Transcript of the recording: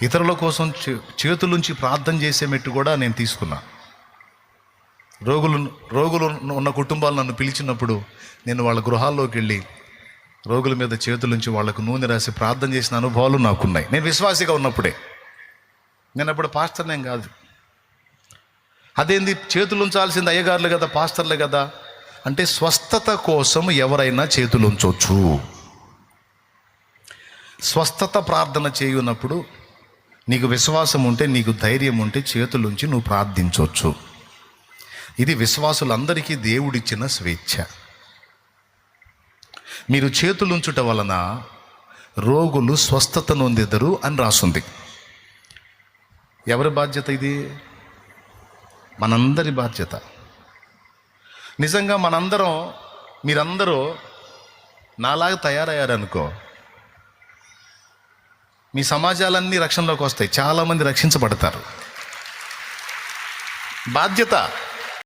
ఇతరుల కోసం చేతులుంచి ప్రార్థన చేసే మెట్టు కూడా నేను తీసుకున్నా. రోగులు ఉన్న కుటుంబాలు నన్ను పిలిచినప్పుడు నేను వాళ్ళ గృహాల్లోకి వెళ్ళి రోగుల మీద చేతులుంచి వాళ్ళకు నూనె రాసి ప్రార్థన చేసిన అనుభవాలు నాకున్నాయి. నేను విశ్వాసిగా ఉన్నప్పుడే. నేను అప్పుడు పాస్టర్నేం కాదు. అదేంది చేతులు ఉంచాల్సింది అయ్యగారులు కదా, పాస్టర్లే కదా అంటే, స్వస్థత కోసం ఎవరైనా చేతులు ఉంచవచ్చు. స్వస్థత ప్రార్థన చేయునప్పుడు నీకు విశ్వాసం ఉంటే, నీకు ధైర్యం ఉంటే చేతులుంచి నువ్వు ప్రార్థించవచ్చు. ఇది విశ్వాసులందరికీ దేవుడిచ్చిన స్వేచ్ఛ. మీరు చేతులుంచుట వలన రోగులు స్వస్థత నొందెదరు అని రాసుంది. ఎవరి బాధ్యత ఇది? మనందరి బాధ్యత. నిజంగా మీరందరూ నాలాగా తయారయ్యారనుకో, మీ సమాజాలన్నీ రక్షణలోకి వస్తాయి, చాలామంది రక్షించబడతారు. బాధ్యత.